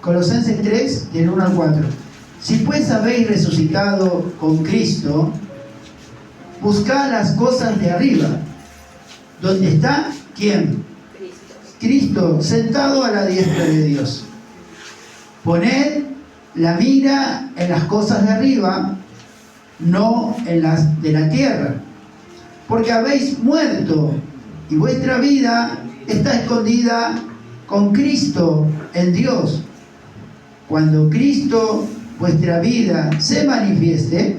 Colosenses 3, del 1 al 4. Si pues habéis resucitado con Cristo, buscad las cosas de arriba, donde está, ¿quién? Cristo, sentado a la diestra de Dios. Poned la mira en las cosas de arriba, no en las de la tierra, porque habéis muerto y vuestra vida está escondida con Cristo en Dios. Cuando Cristo, vuestra vida, se manifieste,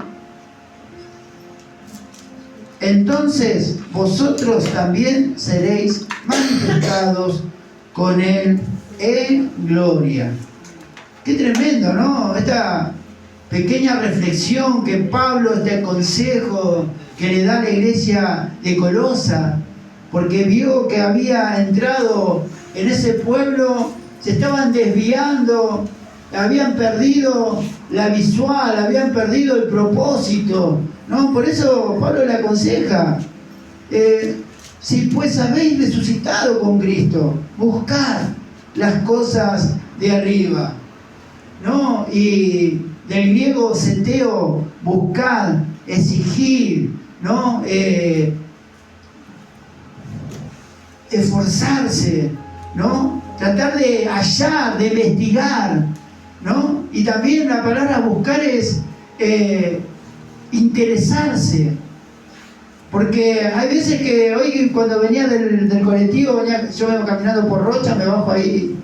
entonces vosotros también seréis manifestados con Él en gloria. Qué tremendo, ¿no? Esta pequeña reflexión que Pablo, este consejo que le da a la iglesia de Colosa, porque vio que había entrado en ese pueblo, se estaban desviando, habían perdido la visual, habían perdido el propósito, ¿no? Por eso Pablo le aconseja, si pues habéis resucitado con Cristo, buscad las cosas de arriba, ¿no? Y del griego seteo, buscar, exigir, ¿no? Esforzarse, ¿no? Tratar de hallar, de investigar, ¿no? Y también la palabra buscar es interesarse, porque hay veces que hoy cuando venía del colectivo, yo vengo caminando por Rocha, me bajo ahí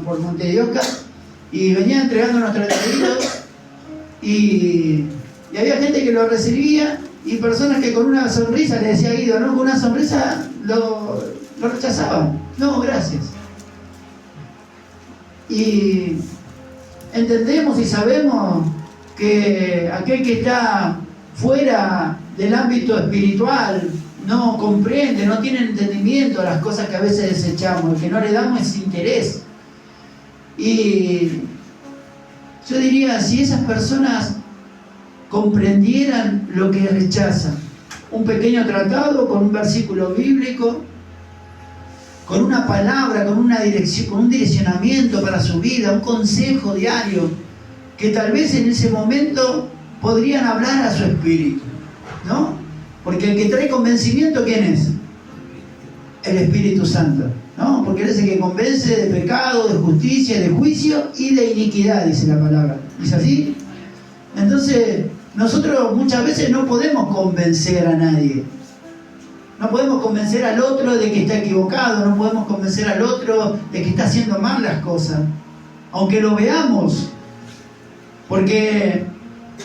por Monte de Oca, y venía entregando nuestros traídos y había gente que lo recibía y personas que con una sonrisa, le decía Guido, ¿no? Con una sonrisa lo rechazaban. No, gracias. Y entendemos y sabemos que aquel que está fuera del ámbito espiritual no comprende, no tiene entendimiento a las cosas que a veces desechamos, el que no le damos ese interés. Y yo diría, si esas personas comprendieran lo que rechazan, un pequeño tratado con un versículo bíblico, con una palabra, con una dirección, con un direccionamiento para su vida, un consejo diario, que tal vez en ese momento podrían hablar a su espíritu, ¿no? Porque el que trae convencimiento, ¿quién es? El Espíritu Santo, ¿no? Porque él es el que convence de pecado, de justicia, de juicio y de iniquidad, dice la palabra. ¿Es así? Entonces, nosotros muchas veces no podemos convencer a nadie. No podemos convencer al otro de que está equivocado, no podemos convencer al otro de que está haciendo mal las cosas, aunque lo veamos. Porque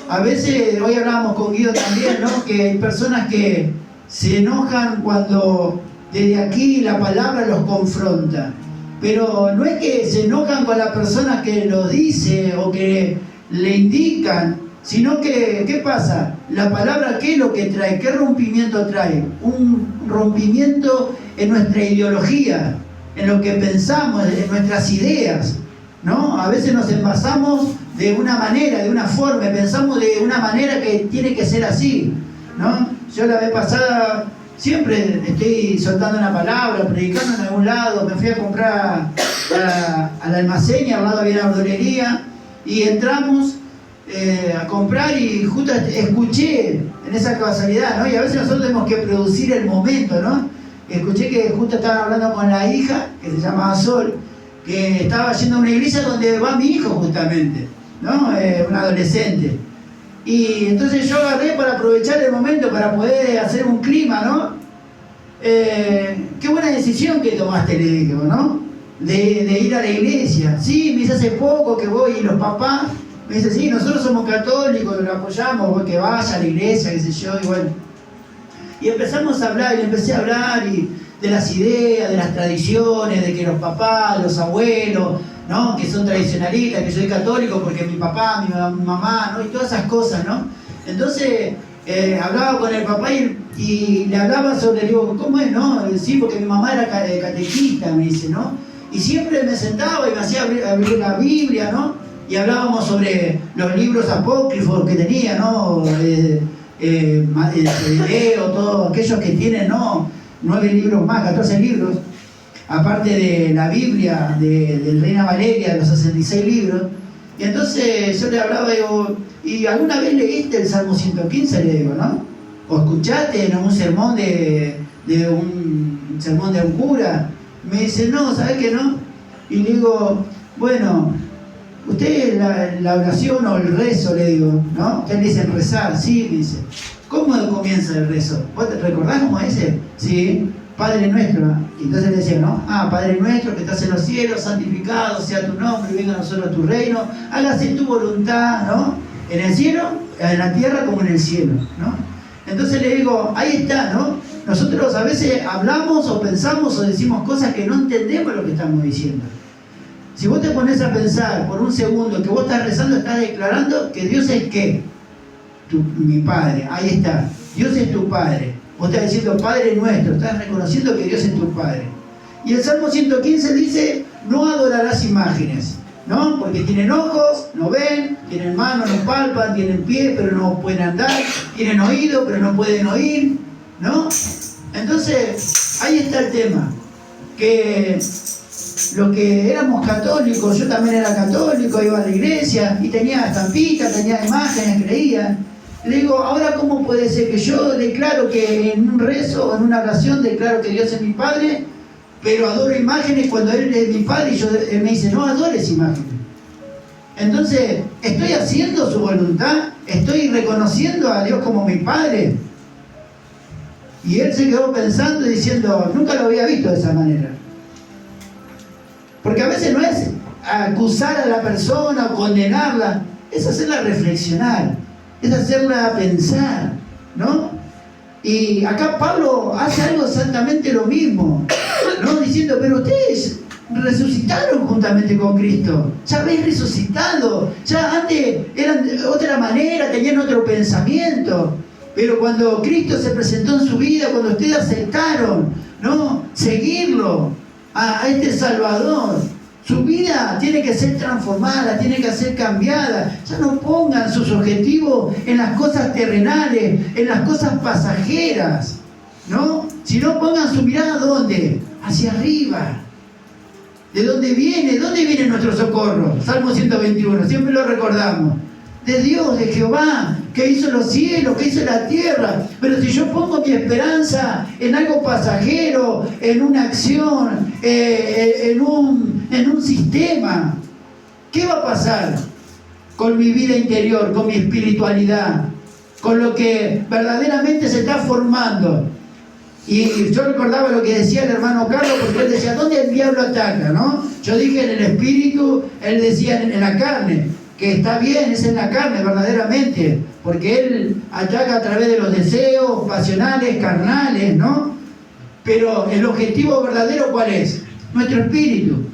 a veces, hoy hablábamos con Guido también, ¿no? Que hay personas que se enojan cuando desde aquí la palabra los confronta. Pero no es que se enojan con la persona que lo dice o que le indican, sino que, ¿qué pasa? La palabra, ¿qué es lo que trae? ¿Qué rompimiento trae? Un rompimiento en nuestra ideología, en lo que pensamos, en nuestras ideas, ¿no? A veces nos envasamos de una manera, de una forma, pensamos de una manera que tiene que ser así, ¿no? Yo la vez pasada siempre estoy soltando una palabra, predicando en algún lado, me fui a comprar al almacén y al lado había una verdulería y entramos a comprar y justo escuché en esa casualidad, ¿no? Y a veces nosotros tenemos que producir el momento, ¿no? Escuché que justo estaban hablando con la hija, que se llamaba Sol, que estaba yendo a una iglesia donde va mi hijo justamente, ¿no? Un adolescente. Y entonces yo agarré para aprovechar el momento, para poder hacer un clima, ¿no? Qué buena decisión que tomaste, le digo, ¿no? De ir a la iglesia. Sí, me dice hace poco que voy y los papás me dicen, sí, nosotros somos católicos, lo apoyamos, que vaya a la iglesia, qué sé yo, y bueno. Y empezamos a hablar, y empecé a hablar de las ideas, de las tradiciones, de que los papás, los abuelos, ¿no? Que son tradicionalistas, que soy católico porque mi papá, mi mamá, ¿no? Y todas esas cosas, ¿no? Entonces, hablaba con el papá y le hablaba sobre, digo, ¿cómo es, no? Sí, porque mi mamá era catequista, me dice, ¿no? Y siempre me sentaba y me hacía abrir la Biblia, ¿no? Y hablábamos sobre los libros apócrifos que tenía, ¿no? Leo, todos aquellos que tienen, ¿no? 9 libros más, 14 libros. aparte de la Biblia, del Reina Valeria, de los 66 libros. Y entonces yo le hablaba, digo, ¿y alguna vez leíste el Salmo 115? Le digo, ¿no? ¿O escuchaste en un sermón de un cura? Me dice, no, ¿sabes qué no? Y le digo, bueno, usted la oración o el rezo, le digo, ¿no? Ustedes dicen rezar, sí, me dice. ¿Cómo comienza el rezo? ¿Vos te recordás cómo dice? Sí, Padre nuestro. Y entonces le decía, ¿no? Padre nuestro que estás en los cielos, santificado sea tu nombre, venga a nosotros tu reino, hágase tu voluntad, ¿no? En el cielo, en la tierra como en el cielo, ¿no? Entonces le digo, ahí está, ¿no? Nosotros a veces hablamos o pensamos o decimos cosas que no entendemos lo que estamos diciendo. Si vos te pones a pensar por un segundo que vos estás rezando, estás declarando que Dios es ¿qué? Mi Padre, ahí está. Dios es tu Padre. Vos estás diciendo Padre nuestro, estás reconociendo que Dios es tu Padre. Y el Salmo 115 dice, no adorarás imágenes, ¿no? Porque tienen ojos, no ven, tienen manos, no palpan, tienen pies, pero no pueden andar, tienen oído, pero no pueden oír, ¿no? Entonces, ahí está el tema. Que los que éramos católicos, yo también era católico, iba a la iglesia y tenía estampitas, tenía imágenes, creía. Le digo, ahora ¿cómo puede ser que yo declaro que en un rezo o en una oración declaro que Dios es mi Padre, pero adoro imágenes cuando Él es mi Padre y Él me dice, no adores imágenes? Entonces, ¿estoy haciendo su voluntad? ¿Estoy reconociendo a Dios como mi Padre? Y él se quedó pensando y diciendo, nunca lo había visto de esa manera. Porque a veces no es acusar a la persona o condenarla, es hacerla reflexionar, es hacerla pensar, ¿no? Y acá Pablo hace algo exactamente lo mismo, ¿no? Diciendo, pero ustedes resucitaron juntamente con Cristo, ya habéis resucitado, ya antes eran de otra manera, tenían otro pensamiento, pero cuando Cristo se presentó en su vida, cuando ustedes aceptaron, ¿no? Seguirlo, a este Salvador, su vida tiene que ser transformada, tiene que ser cambiada. Ya no pongan sus objetivos en las cosas terrenales, en las cosas pasajeras, ¿no? Sino pongan su mirada ¿dónde? Hacia arriba. ¿De dónde viene? ¿Dónde viene nuestro socorro? Salmo 121, siempre lo recordamos. De Dios, de Jehová, que hizo los cielos, que hizo la tierra. Pero si yo pongo mi esperanza en algo pasajero, en una acción, en un sistema, ¿qué va a pasar con mi vida interior, con mi espiritualidad, con lo que verdaderamente se está formando? Y yo recordaba lo que decía el hermano Carlos, porque él decía, ¿dónde el diablo ataca? ¿No? Yo dije en el espíritu, él decía en la carne, que está bien, es en la carne verdaderamente, porque él ataca a través de los deseos pasionales, carnales, ¿no? Pero el objetivo verdadero, ¿cuál es? Nuestro espíritu.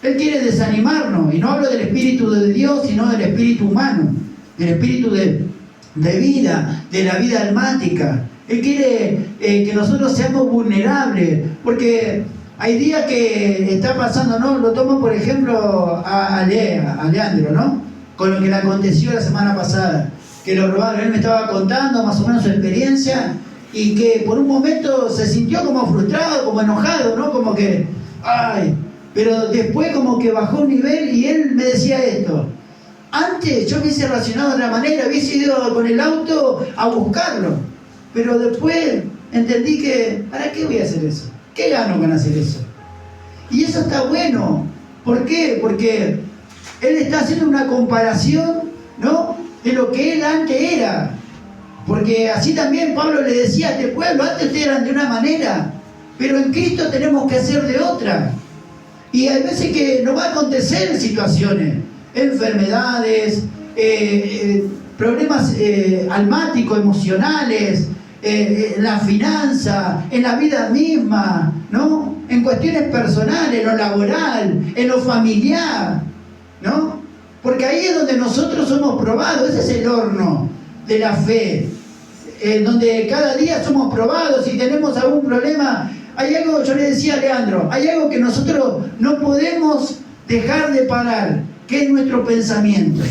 Él quiere desanimarnos, y no hablo del espíritu de Dios, sino del espíritu humano, del espíritu de vida, de la vida almática. Él quiere que nosotros seamos vulnerables, porque hay días que está pasando, ¿no? Lo tomo por ejemplo a Leandro, ¿no? Con lo que le aconteció la semana pasada, que lo robaron. Él me estaba contando más o menos su experiencia y que por un momento se sintió como frustrado, como enojado, ¿no? Como que, ay, pero después como que bajó un nivel y él me decía esto. Antes yo hubiese racionado de una manera, hubiese ido con el auto a buscarlo, pero después entendí que, ¿para qué voy a hacer eso? ¿Qué gano con hacer eso? Y eso está bueno. ¿Por qué? Porque él está haciendo una comparación, ¿no? De lo que él antes era. Porque así también Pablo le decía a este pueblo, antes eran de una manera, pero en Cristo tenemos que ser de otra. Y hay veces que nos va a acontecer situaciones, enfermedades, problemas almáticos, emocionales, en la finanza, en la vida misma, ¿no? En cuestiones personales, en lo laboral, en lo familiar, ¿no? Porque ahí es donde nosotros somos probados, ese es el horno de la fe, donde cada día somos probados. Si tenemos algún problema, hay algo, yo le decía a Leandro, hay algo que nosotros no podemos dejar de parar, que es nuestro pensamiento.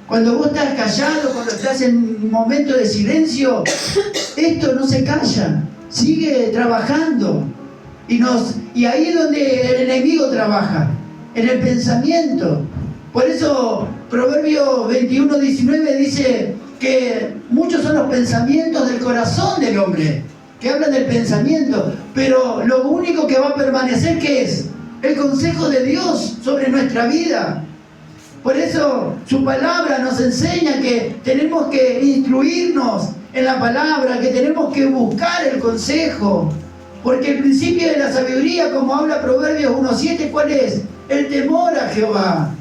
Cuando vos estás callado, cuando estás en un momento de silencio, esto no se calla, sigue trabajando y nos Y ahí es donde el enemigo trabaja, en el pensamiento. Por eso Proverbios 21:19 dice que muchos son los pensamientos del corazón del hombre, que hablan del pensamiento, pero lo único que va a permanecer, ¿qué es? El consejo de Dios sobre nuestra vida. Por eso su palabra nos enseña que tenemos que instruirnos en la palabra, que tenemos que buscar el consejo. Porque el principio de la sabiduría, como habla Proverbios 1:7, ¿cuál es? El temor a Jehová,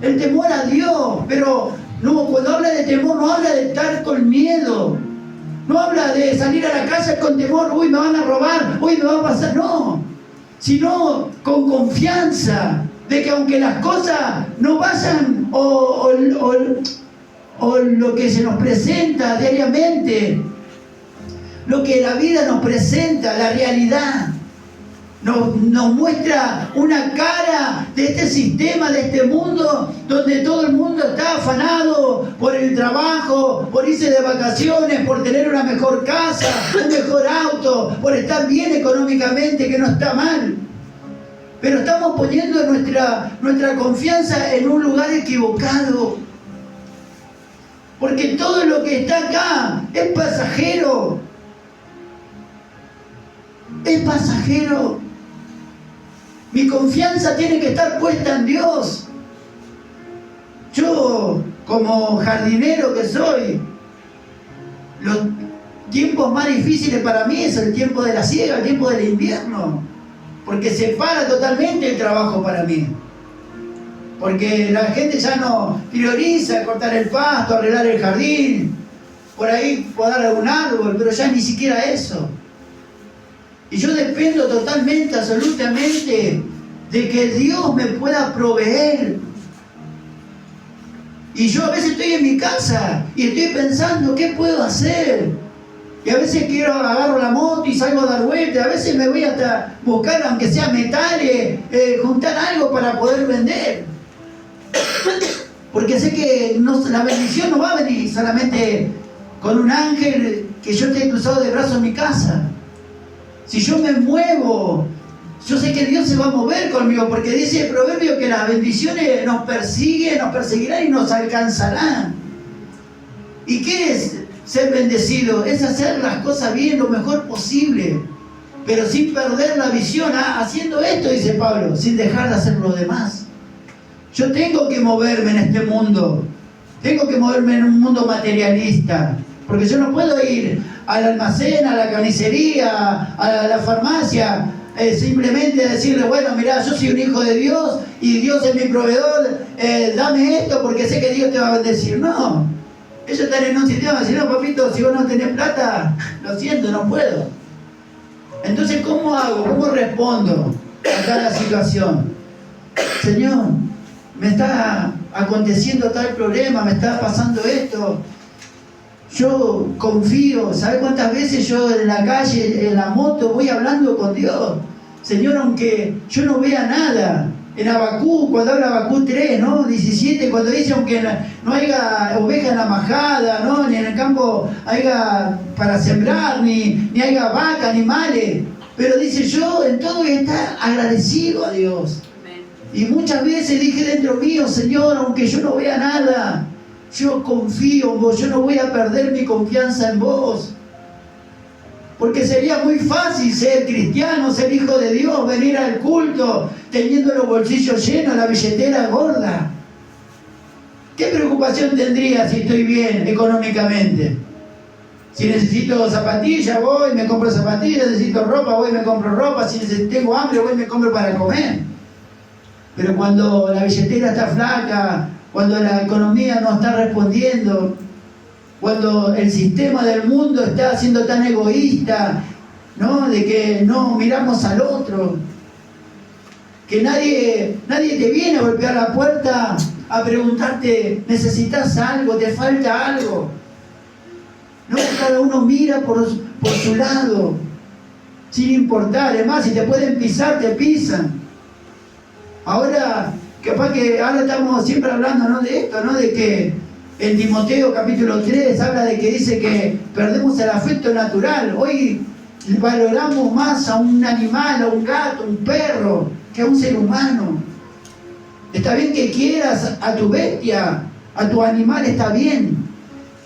el temor a Dios. Pero no, cuando habla de temor no habla de estar con miedo, no habla de salir a la calle con temor, uy, me van a robar, uy, me va a pasar, no, sino con confianza de que aunque las cosas no vayan o lo que se nos presenta diariamente, lo que la vida nos presenta, la realidad, nos muestra una cara de este sistema, de este mundo, donde todo el mundo está afanado por el trabajo, por irse de vacaciones, por tener una mejor casa, un mejor auto, por estar bien económicamente, que no está mal. Pero estamos poniendo nuestra confianza en un lugar equivocado. Porque todo lo que está acá es pasajero. Es pasajero. Mi confianza tiene que estar puesta en Dios. Yo, como jardinero que soy, los tiempos más difíciles para mí es el tiempo de la siega, el tiempo del invierno. Porque se para totalmente el trabajo para mí. Porque la gente ya no prioriza cortar el pasto, arreglar el jardín, por ahí podar algún árbol, pero ya ni siquiera eso. Y yo dependo totalmente, absolutamente, de que Dios me pueda proveer. Y yo a veces estoy en mi casa y estoy pensando, ¿qué puedo hacer? Y a veces agarro la moto y salgo a dar vueltas, a veces me voy hasta buscar, aunque sea metales, juntar algo para poder vender. Porque sé que la bendición no va a venir solamente con un ángel que yo esté cruzado de brazos en mi casa. Si yo me muevo, yo sé que Dios se va a mover conmigo, porque dice el proverbio que las bendiciones nos persiguen, nos perseguirán y nos alcanzarán. ¿Y qué es ser bendecido? Es hacer las cosas bien, lo mejor posible, pero sin perder la visión, haciendo esto, dice Pablo, sin dejar de hacer lo demás. Yo tengo que moverme en este mundo, tengo que moverme en un mundo materialista, porque yo no puedo ir al almacén, a la carnicería, a la farmacia, simplemente decirle, bueno, mirá, yo soy un hijo de Dios y Dios es mi proveedor, dame esto porque sé que Dios te va a bendecir. No, ellos están en un sistema, si no, papito, si vos no tenés plata, lo siento, no puedo. Entonces, ¿cómo hago? ¿Cómo respondo a cada situación? Señor, me está aconteciendo tal problema, me está pasando esto. Yo confío. ¿Sabe cuántas veces yo en la calle, en la moto, voy hablando con Dios? Señor, aunque yo no vea nada. En Habacuc, cuando habla Habacuc 3, ¿no? 17, cuando dice, aunque no haya oveja en la majada, ¿no? Ni en el campo haya para sembrar, ni haya vaca, ni males. Pero dice, yo en todo voy a estar agradecido a Dios. Y muchas veces dije dentro mío, Señor, aunque yo no vea nada, yo confío en vos, yo no voy a perder mi confianza en vos. Porque sería muy fácil ser cristiano, ser hijo de Dios, venir al culto, teniendo los bolsillos llenos, la billetera gorda. ¿Qué preocupación tendría si estoy bien económicamente? Si necesito zapatillas, voy, me compro zapatillas, necesito ropa, voy, me compro ropa, si tengo hambre, voy, me compro para comer. Pero cuando la billetera está flaca, cuando la economía no está respondiendo, cuando el sistema del mundo está siendo tan egoísta, ¿no? De que no miramos al otro, que nadie te viene a golpear la puerta a preguntarte, ¿necesitas algo? ¿Te falta algo? No, cada uno mira por su lado, sin importar. Además, si te pueden pisar, te pisan. Ahora, capaz que ahora estamos siempre hablando, ¿no? De esto, ¿no? De que en Timoteo capítulo 3 habla de que dice que perdemos el afecto natural. Hoy valoramos más a un animal, a un gato, a un perro, que a un ser humano. Está bien que quieras a tu bestia, a tu animal, está bien,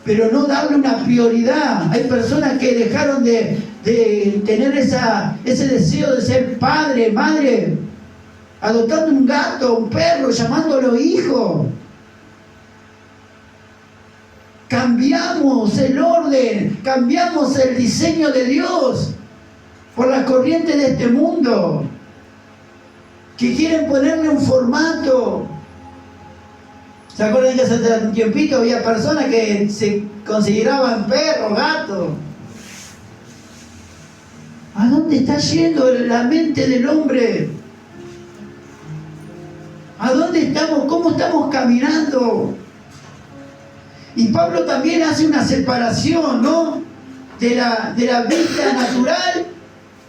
pero no darle una prioridad. Hay personas que dejaron de tener ese deseo de ser padre, madre, adoptando un gato, un perro, llamándolo hijo. Cambiamos el orden, cambiamos el diseño de Dios por la corriente de este mundo, que quieren ponerle un formato. ¿Se acuerdan que hace un tiempito había personas que se consideraban perros, gatos? ¿A dónde está yendo la mente del hombre? ¿A dónde estamos? ¿Cómo estamos caminando? Y Pablo también hace una separación, ¿no? De la vista natural,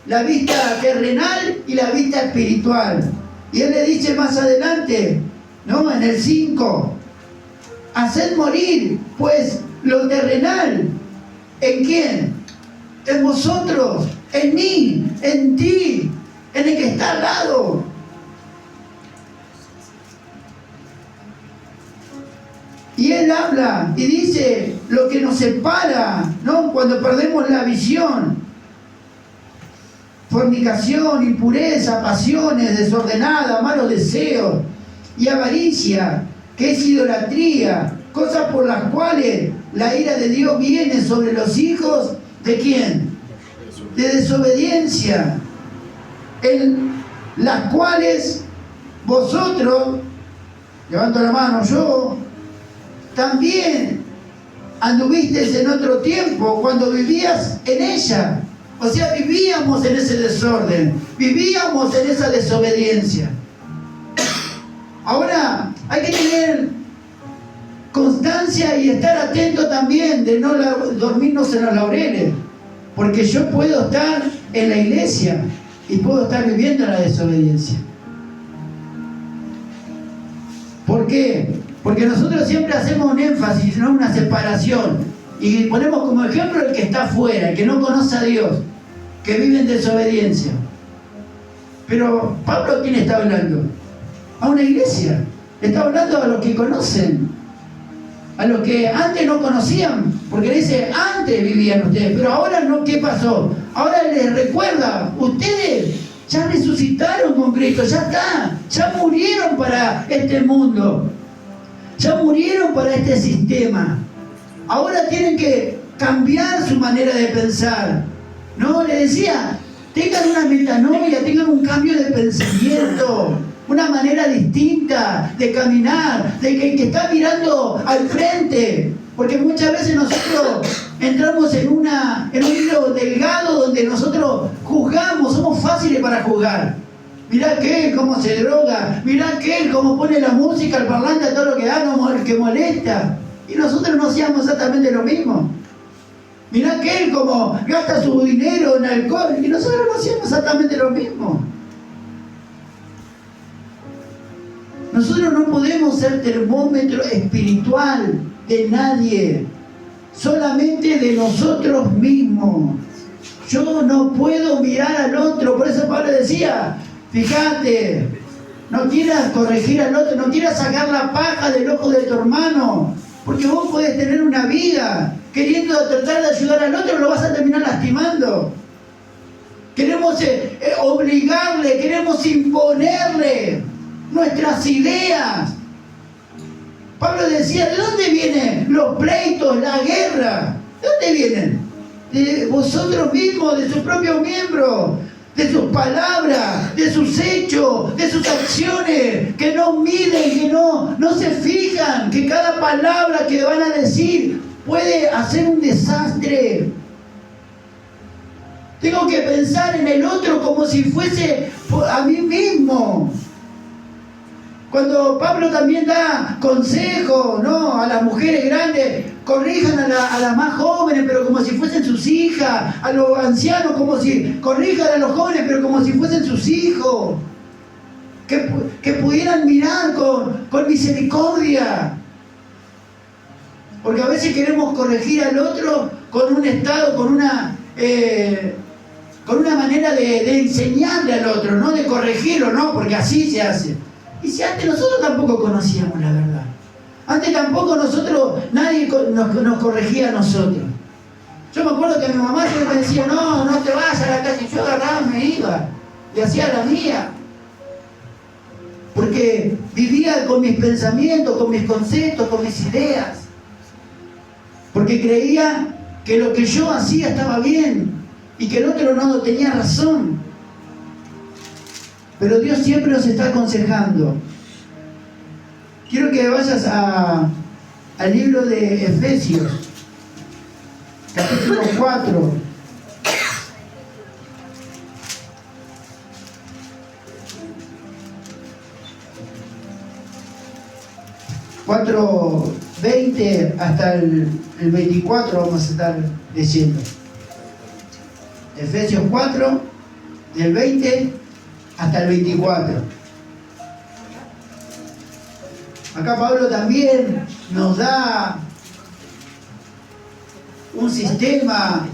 la vista terrenal y la vista espiritual. Y él le dice más adelante, ¿no? En el 5, haced morir, pues, lo terrenal. ¿En quién? En vosotros, en mí, en ti, en el que está al lado. Y él habla y dice lo que nos separa, ¿no? Cuando perdemos la visión. Fornicación, impureza, pasiones desordenadas, malos deseos y avaricia, que es idolatría, cosas por las cuales la ira de Dios viene sobre los hijos ¿de quién? De desobediencia, en las cuales vosotros, levanto la mano yo, también anduvisteis en otro tiempo cuando vivías en ella. O sea, vivíamos en ese desorden, vivíamos en esa desobediencia. Ahora hay que tener constancia y estar atento también de no dormirnos en los laureles, porque yo puedo estar en la iglesia y puedo estar viviendo en la desobediencia. ¿Por qué? Porque nosotros siempre hacemos un énfasis, no una separación, y ponemos como ejemplo el que está afuera, el que no conoce a Dios, que vive en desobediencia. Pero Pablo, ¿a quién está hablando? A una iglesia. Está hablando a los que conocen, a los que antes no conocían, porque le dice, antes vivían ustedes, pero ahora no. ¿Qué pasó? Ahora les recuerda, ustedes ya resucitaron con Cristo, ya está, ya murieron para este mundo, ya murieron para este sistema. Ahora tienen que cambiar su manera de pensar. No, le decía, tengan una metanoia, tengan un cambio de pensamiento, una manera distinta de caminar, de que está mirando al frente. Porque muchas veces nosotros entramos en un hilo delgado donde nosotros juzgamos, somos fáciles para juzgar. Mirá aquel cómo se droga, mirá aquel cómo pone la música, el parlante, todo lo que da, que molesta. Y nosotros no hacíamos exactamente lo mismo. Mirá aquel cómo gasta su dinero en alcohol, y nosotros no hacíamos exactamente lo mismo. Nosotros no podemos ser termómetro espiritual de nadie, solamente de nosotros mismos. Yo no puedo mirar al otro, por eso Pablo decía, fíjate, no quieras corregir al otro, no quieras sacar la paja del ojo de tu hermano, porque vos podés tener una vida queriendo tratar de ayudar al otro, lo vas a terminar lastimando. Queremos obligarle, queremos imponerle nuestras ideas. Pablo decía, ¿de dónde vienen los pleitos, la guerra? ¿De dónde vienen? De vosotros mismos, de sus propios miembros, de sus palabras, de sus hechos, de sus acciones, que no miden, que no se fijan, que cada palabra que van a decir puede hacer un desastre. Tengo que pensar en el otro como si fuese a mí mismo. Cuando Pablo también da consejo, ¿no?, a las mujeres grandes, corrijan a las más jóvenes, pero como si fuesen sus hijas, a los ancianos, como si corrijan a los jóvenes, pero como si fuesen sus hijos, que pudieran mirar con misericordia. Porque a veces queremos corregir al otro con un estado, con una con una manera de enseñarle al otro, no de corregirlo, no, porque así se hace. Y si antes nosotros tampoco conocíamos la verdad. Antes tampoco nadie nos corregía a nosotros. Yo me acuerdo que mi mamá siempre me decía, no te vayas a la calle. Yo agarraba y me iba, y hacía la mía. Porque vivía con mis pensamientos, con mis conceptos, con mis ideas. Porque creía que lo que yo hacía estaba bien y que el otro no tenía razón. Pero Dios siempre nos está aconsejando. Quiero que vayas al libro de Efesios, capítulo 4. Cuatro 20 hasta el 24 vamos a estar leyendo. Efesios 4, del 20 hasta el 24. Acá Pablo también nos da un sistema,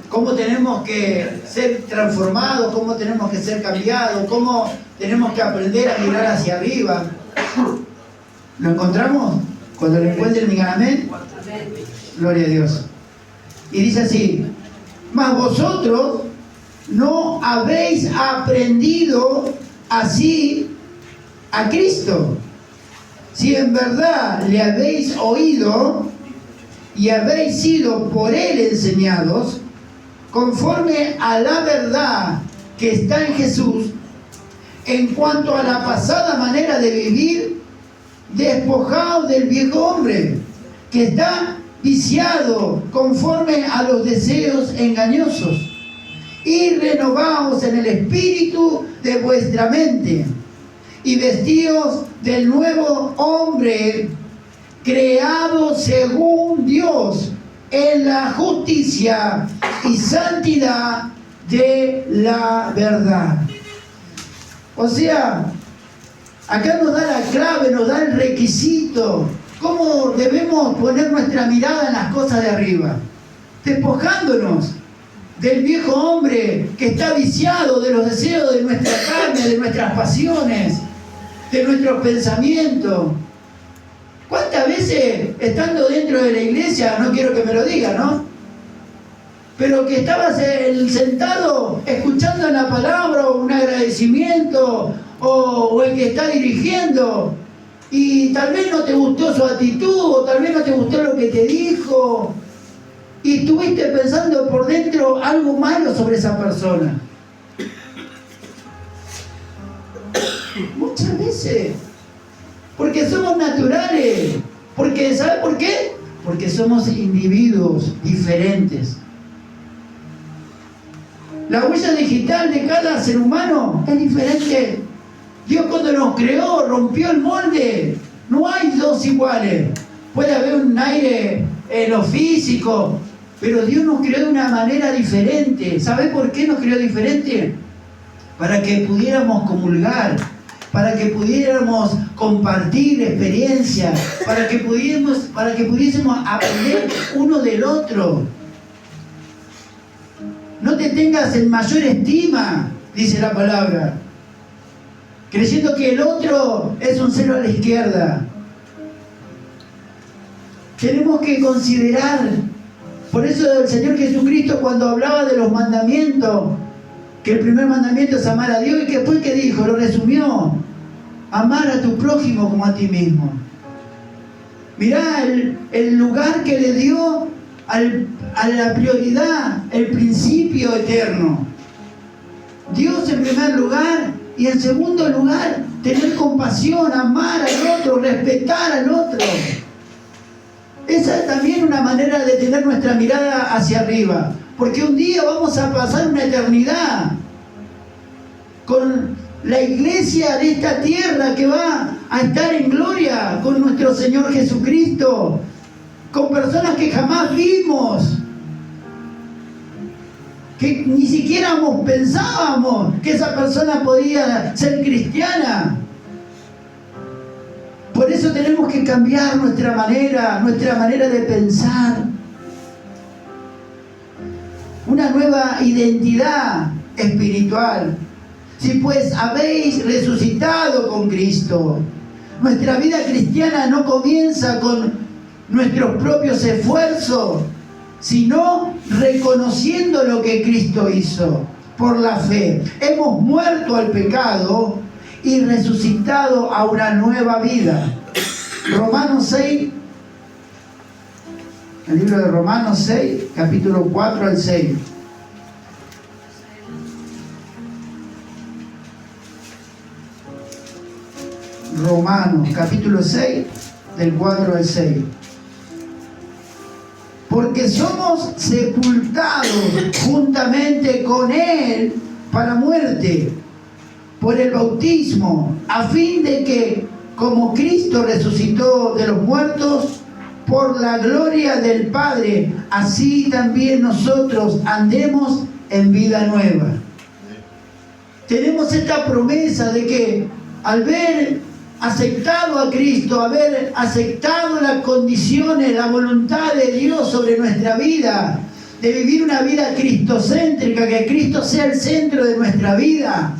cómo tenemos que ser transformados, cómo tenemos que ser cambiados, cómo tenemos que aprender a mirar hacia arriba. ¿Lo encontramos? Cuando lo encuentren, digan amén. Gloria a Dios. Y dice así: mas vosotros no habéis aprendido así a Cristo, si en verdad le habéis oído y habéis sido por él enseñados, conforme a la verdad que está en Jesús, en cuanto a la pasada manera de vivir, despojaos del viejo hombre, que está viciado conforme a los deseos engañosos, y renovaos en el espíritu de vuestra mente, y vestíos del nuevo hombre, creado según Dios, en la justicia y santidad de la verdad. O sea, acá nos da la clave, nos da el requisito, cómo debemos poner nuestra mirada en las cosas de arriba, despojándonos del viejo hombre que está viciado de los deseos de nuestra carne, de nuestras pasiones, de nuestros pensamientos. ¿Cuántas veces, estando dentro de la iglesia, no quiero que me lo diga, ¿no?, pero que estabas sentado escuchando la palabra o un agradecimiento, o el que está dirigiendo, y tal vez no te gustó su actitud, o tal vez no te gustó lo que te dijo, y estuviste pensando por dentro algo malo sobre esa persona? Muchas veces. Porque somos naturales. Porque, ¿sabe por qué? Porque somos individuos diferentes. La huella digital de cada ser humano es diferente. Dios, cuando nos creó, rompió el molde. No hay dos iguales. Puede haber un aire en lo físico, pero Dios nos creó de una manera diferente. ¿Sabe por qué nos creó diferente? Para que pudiéramos comulgar, para que pudiéramos compartir experiencias, para que pudiésemos aprender uno del otro. No te tengas en mayor estima, dice la palabra, creyendo que el otro es un cero a la izquierda. Tenemos que considerar, por eso el Señor Jesucristo, cuando hablaba de los mandamientos, que el primer mandamiento es amar a Dios, y que después, ¿qué dijo? Lo resumió: amar a tu prójimo como a ti mismo. Mirá el lugar que le dio a la prioridad, el principio eterno. Dios en primer lugar, y en segundo lugar, tener compasión, amar al otro, respetar al otro. Esa es también una manera de tener nuestra mirada hacia arriba, porque un día vamos a pasar una eternidad con la iglesia de esta tierra que va a estar en gloria con nuestro Señor Jesucristo, con personas que jamás vimos, que ni siquiera pensábamos que esa persona podía ser cristiana. Por eso tenemos que cambiar nuestra manera de pensar. una nueva identidad espiritual. Si pues habéis resucitado con Cristo, nuestra vida cristiana no comienza con nuestros propios esfuerzos, sino reconociendo lo que Cristo hizo por la fe. Hemos muerto al pecado y resucitado a una nueva vida. Romanos 6, el libro de Romanos 6, capítulo 4 al 6. Romanos, capítulo 6, del 4 al 6. Porque somos sepultados juntamente con Él para muerte, por el bautismo, a fin de que, como Cristo resucitó de los muertos, por la gloria del Padre, así también nosotros andemos en vida nueva. Tenemos esta promesa de que al ver aceptado a Cristo, haber aceptado las condiciones, la voluntad de Dios sobre nuestra vida, de vivir una vida cristocéntrica, que Cristo sea el centro de nuestra vida,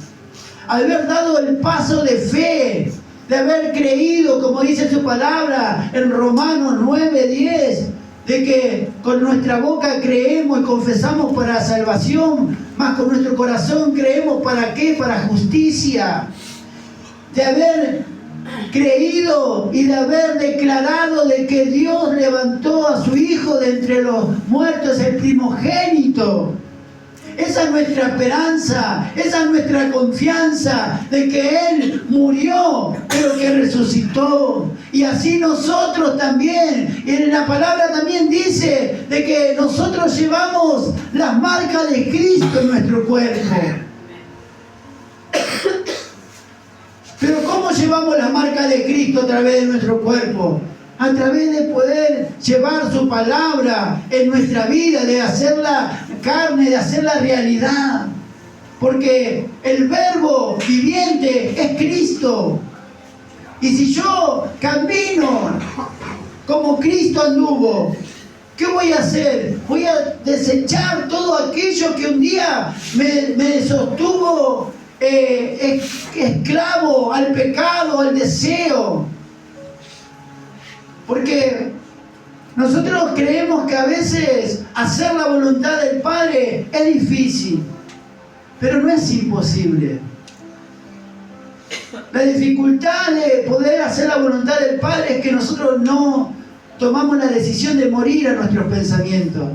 al haber dado el paso de fe, de haber creído, como dice su palabra en Romanos 9:10, de que con nuestra boca creemos y confesamos para salvación, mas con nuestro corazón creemos ¿para qué? Para justicia. De haber creído y de haber declarado de que Dios levantó a su Hijo de entre los muertos, el primogénito. Esa es nuestra esperanza, esa es nuestra confianza de que Él murió, pero que resucitó. Y así nosotros también, y en la palabra también dice de que nosotros llevamos las marcas de Cristo en nuestro cuerpo. Pero ¿cómo llevamos las marcas de Cristo a través de nuestro cuerpo? A través de poder llevar su palabra en nuestra vida, de hacerla carne, de hacerla realidad. Porque el verbo viviente es Cristo. Y si yo camino como Cristo anduvo, ¿qué voy a hacer? Voy a desechar todo aquello que un día me sostuvo esclavo al pecado, al deseo. Porque nosotros creemos que a veces hacer la voluntad del Padre es difícil, pero no es imposible. La dificultad de poder hacer la voluntad del Padre es que nosotros no tomamos la decisión de morir a nuestros pensamientos.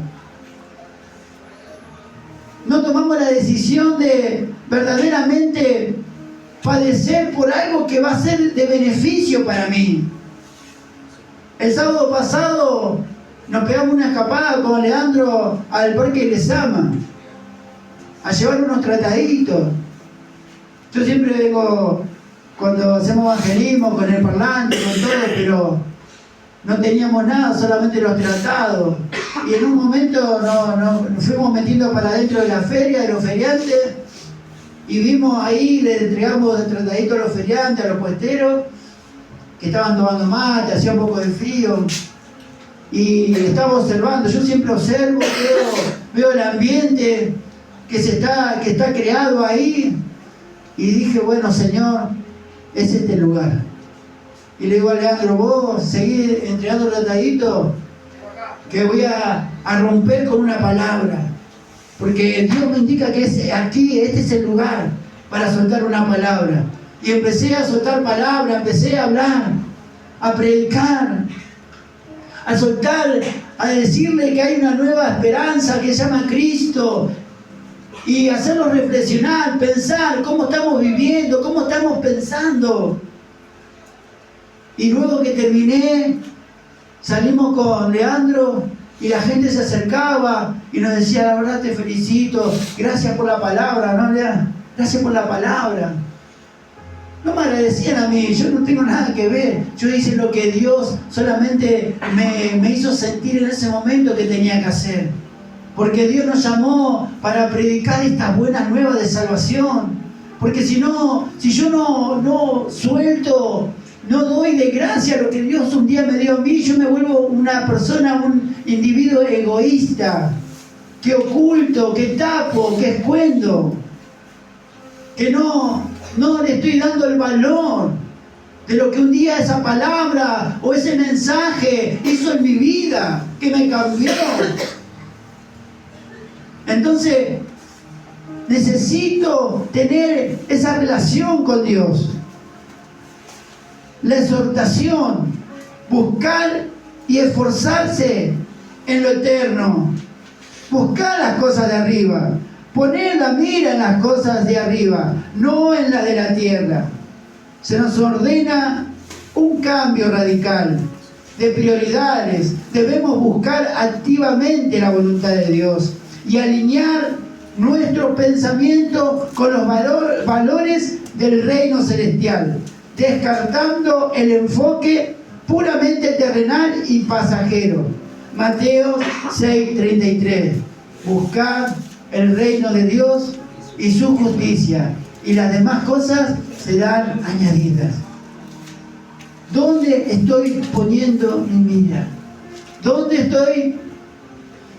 No tomamos la decisión de verdaderamente padecer por algo que va a ser de beneficio para mí. El sábado pasado nos pegamos una escapada con Leandro al Parque Lezama a llevar unos trataditos. Yo siempre vengo cuando hacemos evangelismo con el parlante, con todo, pero no teníamos nada, solamente los tratados. Y en un momento nos fuimos metiendo para adentro de la feria, de los feriantes, y vimos ahí, le entregamos el tratadito a los feriantes, a los puesteros, que estaban tomando mate, hacía un poco de frío, y estaba observando. Yo siempre observo, veo el ambiente que está creado ahí, y dije, bueno, Señor, es este lugar. Y le digo a Leandro, vos seguís entregando el tratadito, que voy a romper con una palabra, porque Dios me indica que es aquí, este es el lugar para soltar una palabra. Y empecé a soltar palabras, empecé a hablar, a predicar, a soltar, a decirle que hay una nueva esperanza que se llama Cristo, y hacerlos reflexionar, pensar cómo estamos viviendo, cómo estamos pensando. Y luego que terminé, salimos con Leandro y la gente se acercaba y nos decía, la verdad te felicito, gracias por la palabra, ¿no, Leandro? Gracias por la palabra. No me agradecían a mí, yo no tengo nada que ver. Yo hice lo que Dios solamente me hizo sentir en ese momento que tenía que hacer. Porque Dios nos llamó para predicar estas buenas nuevas de salvación. Porque si yo no suelto, no doy de gracia lo que Dios un día me dio a mí, yo me vuelvo una persona, un individuo egoísta. que oculto, que tapo, que escondo, que no le estoy dando el valor de lo que un día esa palabra o ese mensaje hizo en mi vida, que me cambió. Entonces, necesito tener esa relación con Dios. La exhortación, buscar y esforzarse en lo eterno. Buscar las cosas de arriba. Poner la mira en las cosas de arriba, no en las de la tierra. Se nos ordena un cambio radical de prioridades. Debemos buscar activamente la voluntad de Dios y alinear nuestro pensamiento con los valores del reino celestial, descartando el enfoque puramente terrenal y pasajero. Mateo 6:33. Buscar el reino de Dios y su justicia, y las demás cosas serán añadidas. ¿Dónde estoy poniendo mi mira? ¿Dónde estoy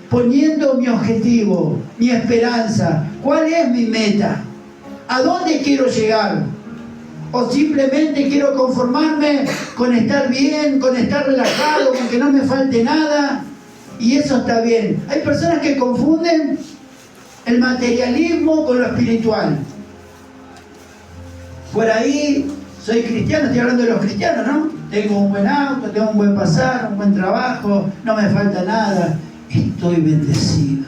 poniendo mi objetivo, mi esperanza? ¿Cuál es mi meta? ¿A dónde quiero llegar? ¿O simplemente quiero conformarme con estar bien, con estar relajado, con que no me falte nada? Y eso está bien. Hay personas que confunden el materialismo con lo espiritual. Por ahí soy cristiano, estoy hablando de los cristianos, ¿no? Tengo un buen auto, tengo un buen pasar, un buen trabajo, no me falta nada. Estoy bendecido.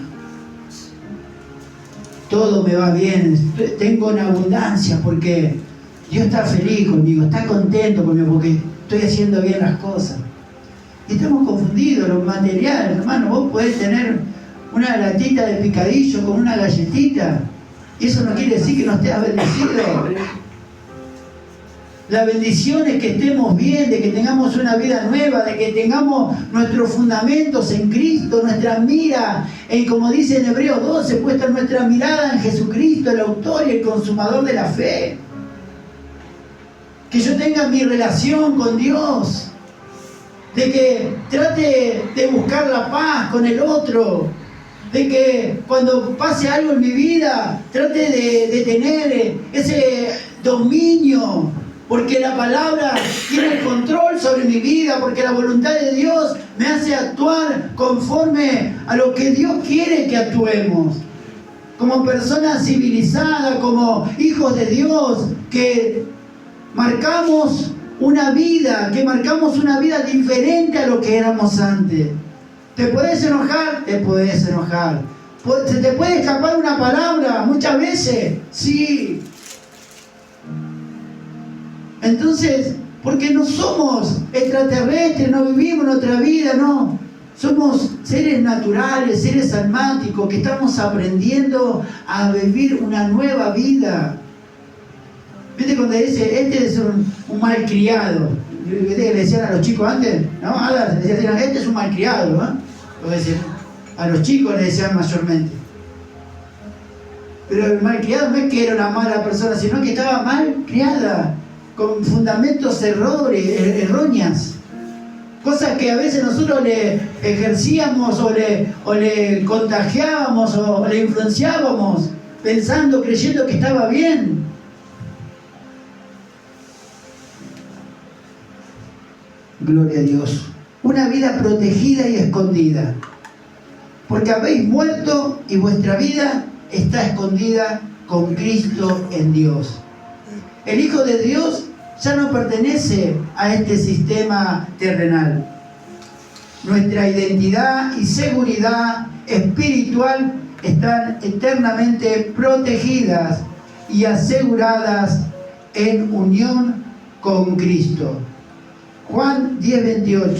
Todo me va bien, tengo una abundancia porque Dios está feliz conmigo, está contento conmigo porque estoy haciendo bien las cosas. Y estamos confundidos, los materiales, hermano. Vos podés tener una latita de picadillo con una galletita y eso no quiere decir que no estés bendecido. La bendición es que estemos bien, de que tengamos una vida nueva, de que tengamos nuestros fundamentos en Cristo, nuestra mira, como dice en Hebreos 12, puesta nuestra mirada en Jesucristo, el autor y el consumador de la fe. Que yo tenga mi relación con Dios, de que trate de buscar la paz con el otro, de que cuando pase algo en mi vida, trate de tener ese dominio, porque la palabra tiene el control sobre mi vida, porque la voluntad de Dios me hace actuar conforme a lo que Dios quiere que actuemos. Como personas civilizadas, como hijos de Dios, que marcamos una vida diferente a lo que éramos antes. ¿Te puedes enojar? Te puedes enojar. ¿Se te puede escapar una palabra muchas veces? Sí. Entonces, porque no somos extraterrestres, no vivimos nuestra vida, no. Somos seres naturales, seres almáticos, que estamos aprendiendo a vivir una nueva vida. ¿Viste cuando dice, este es un malcriado? ¿Viste que le decían a los chicos antes? ¿No? Ahora le decían, este es un malcriado, ¿no? A los chicos le decían mayormente. Pero el malcriado no es que era una mala persona, sino que estaba mal criada, con fundamentos erróneas. Cosas que a veces nosotros le ejercíamos o le contagiábamos o le influenciábamos, pensando, creyendo que estaba bien. Gloria a Dios. Una vida protegida y escondida. Porque habéis muerto y vuestra vida está escondida con Cristo en Dios. El Hijo de Dios ya no pertenece a este sistema terrenal. Nuestra identidad y seguridad espiritual están eternamente protegidas y aseguradas en unión con Cristo. Juan 10:28.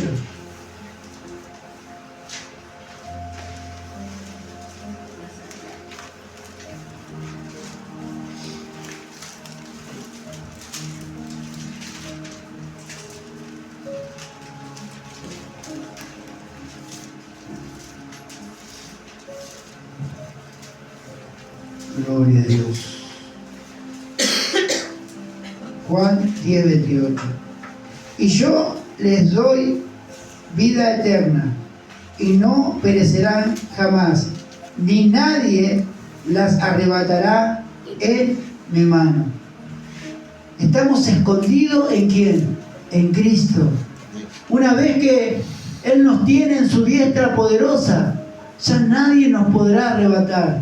Gloria a Dios. Juan 10:28. Y yo les doy vida eterna, y no perecerán jamás, ni nadie las arrebatará en mi mano. Estamos escondidos ¿en quién? En Cristo. Una vez que Él nos tiene en su diestra poderosa, ya nadie nos podrá arrebatar.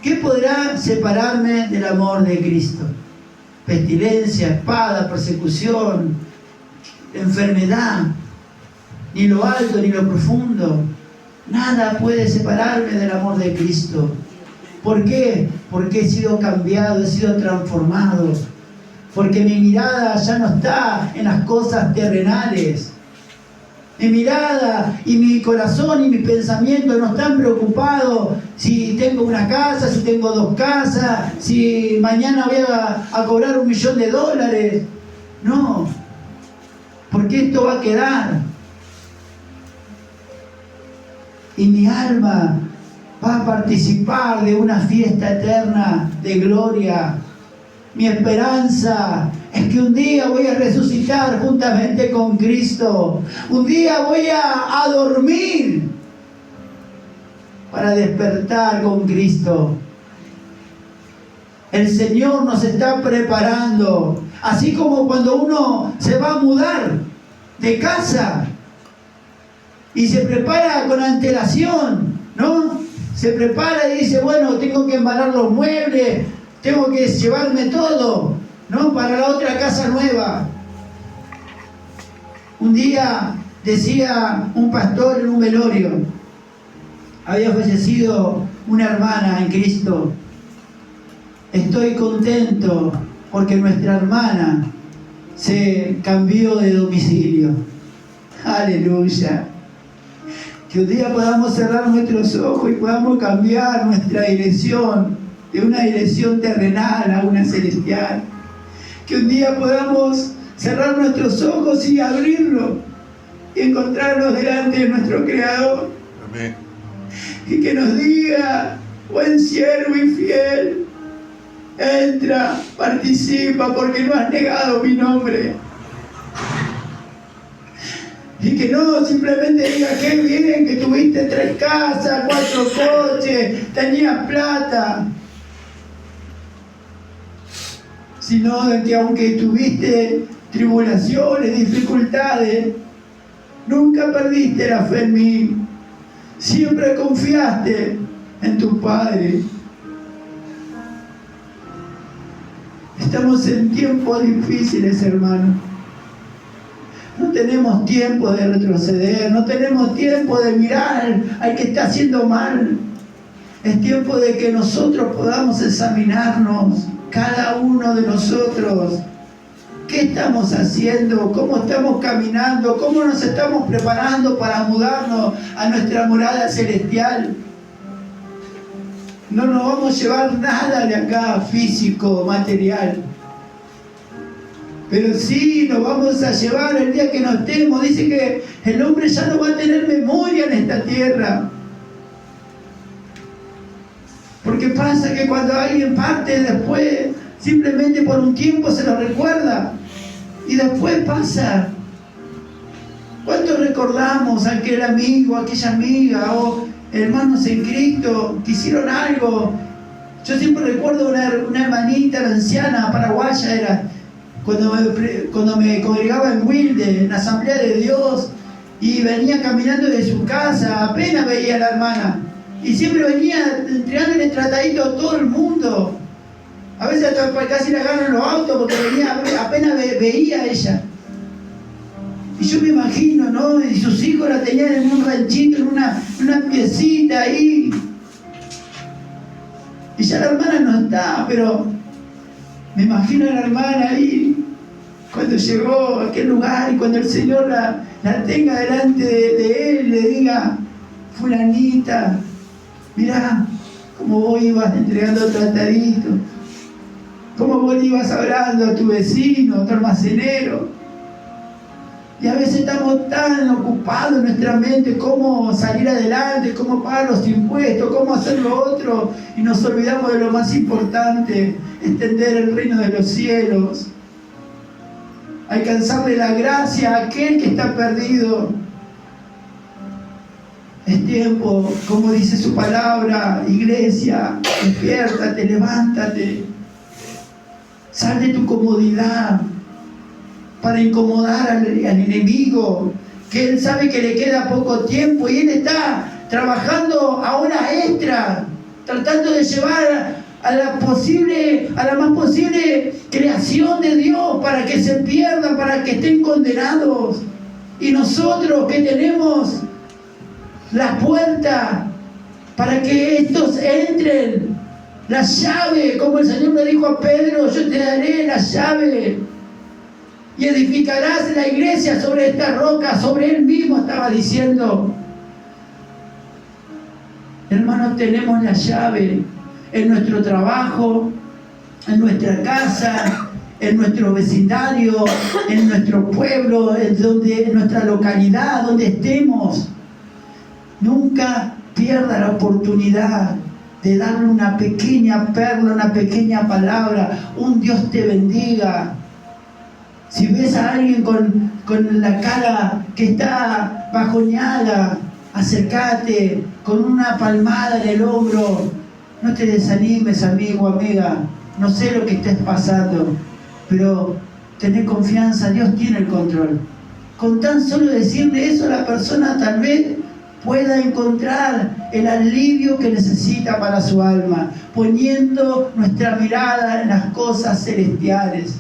¿Qué podrá separarme del amor de Cristo? Pestilencia, espada, persecución, enfermedad, ni lo alto ni lo profundo. Nada puede separarme del amor de Cristo. ¿Por qué? Porque he sido cambiado, he sido transformado. Porque mi mirada ya no está en las cosas terrenales. Mi mirada y mi corazón y mi pensamiento no están preocupados si tengo una casa, si tengo 2 casas, si mañana voy a cobrar $1 millón. No, porque esto va a quedar. Y mi alma va a participar de una fiesta eterna de gloria. Mi esperanza es que un día voy a resucitar juntamente con Cristo. Un día voy a dormir para despertar con Cristo. El Señor nos está preparando. Así como cuando uno se va a mudar de casa y se prepara con antelación, ¿no? Se prepara y dice, bueno, tengo que embalar los muebles, tengo que llevarme todo, ¿no? Para la otra casa nueva. Un día decía un pastor en un velorio, había fallecido una hermana en Cristo. Estoy contento porque nuestra hermana se cambió de domicilio. Aleluya. Que un día podamos cerrar nuestros ojos y podamos cambiar nuestra dirección de una dirección terrenal a una celestial. Que un día podamos cerrar nuestros ojos y abrirlos y encontrarnos delante de nuestro Creador. Amén. Y que nos diga, buen siervo y fiel, entra, participa, porque no has negado mi nombre. Y que no simplemente diga, qué bien que tuviste 3 casas, 4 coches, tenías plata. Sino de que aunque tuviste tribulaciones, dificultades, nunca perdiste la fe en mí. Siempre confiaste en tu Padre. Estamos en tiempos difíciles, hermano. No tenemos tiempo de retroceder, no tenemos tiempo de mirar al que está haciendo mal. Es tiempo de que nosotros podamos examinarnos, cada uno de nosotros. ¿Qué estamos haciendo? ¿Cómo estamos caminando? ¿Cómo nos estamos preparando para mudarnos a nuestra morada celestial? No nos vamos a llevar nada de acá físico, material. Pero sí nos vamos a llevar el día que no estemos. Dice que el hombre ya no va a tener memoria en esta tierra. Porque pasa que cuando alguien parte después, simplemente por un tiempo se lo recuerda. Y después pasa. ¿Cuánto recordamos a aquel amigo, a aquella amiga o hermanos en Cristo que hicieron algo? Yo siempre recuerdo una hermanita, la anciana paraguaya era, cuando me congregaba en Wilde, en la Asamblea de Dios, y venía caminando de su casa, apenas veía a la hermana. Y siempre venía entregándole tratadito a todo el mundo. A veces hasta casi le agarran los autos porque venía, apenas veía a ella. Y yo me imagino, ¿no? Y sus hijos la tenían en un ranchito, en una piecita ahí. Y ya la hermana no está, pero me imagino a la hermana ahí, cuando llegó a aquel lugar y cuando el Señor la tenga delante de él, le diga, fulanita, mirá cómo vos ibas entregando tratadito, cómo vos ibas hablando a tu vecino, a tu almacenero. Y a veces estamos tan ocupados en nuestra mente cómo salir adelante, cómo pagar los impuestos, cómo hacer lo otro, y nos olvidamos de lo más importante, extender el reino de los cielos, alcanzarle la gracia a aquel que está perdido. Es tiempo, como dice su palabra, iglesia, despiértate, levántate. Sal de tu comodidad para incomodar al enemigo, que él sabe que le queda poco tiempo y él está trabajando a horas extras, tratando de llevar a la más posible creación de Dios para que se pierdan, para que estén condenados. Y nosotros que tenemos la puerta para que estos entren, la llave, como el Señor le dijo a Pedro, yo te daré la llave y edificarás la iglesia sobre esta roca, sobre él mismo estaba diciendo. Hermanos, tenemos la llave en nuestro trabajo, en nuestra casa, en nuestro vecindario, en nuestro pueblo, en nuestra localidad, donde estemos. Nunca pierda la oportunidad de darle una pequeña perla, una pequeña palabra. Un Dios te bendiga. Si ves a alguien con la cara que está bajoneada, acércate con una palmada en el hombro. No te desanimes, amigo, amiga. No sé lo que estés pasando, pero tené confianza, Dios tiene el control. Con tan solo decirle eso, la persona tal vez pueda encontrar el alivio que necesita para su alma, poniendo nuestra mirada en las cosas celestiales,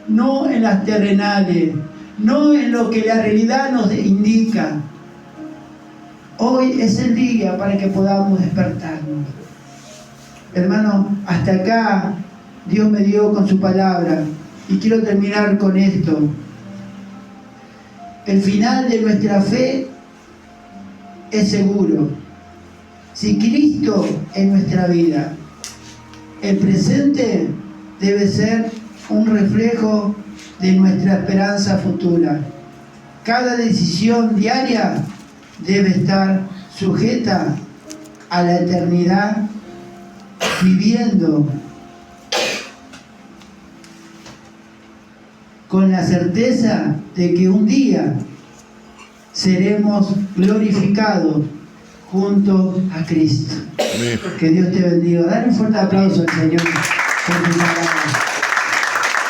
no en las terrenales, no en lo que la realidad nos indica. Hoy es el día para que podamos despertarnos. Hermano, hasta acá Dios me dio con su palabra y quiero terminar con esto. El final de nuestra fe es seguro. Si Cristo es nuestra vida, el presente debe ser un reflejo de nuestra esperanza futura. Cada decisión diaria debe estar sujeta a la eternidad, viviendo con la certeza de que un día seremos glorificados junto a Cristo. Amén. Que Dios te bendiga. Dale un fuerte aplauso al Señor por tu palabra.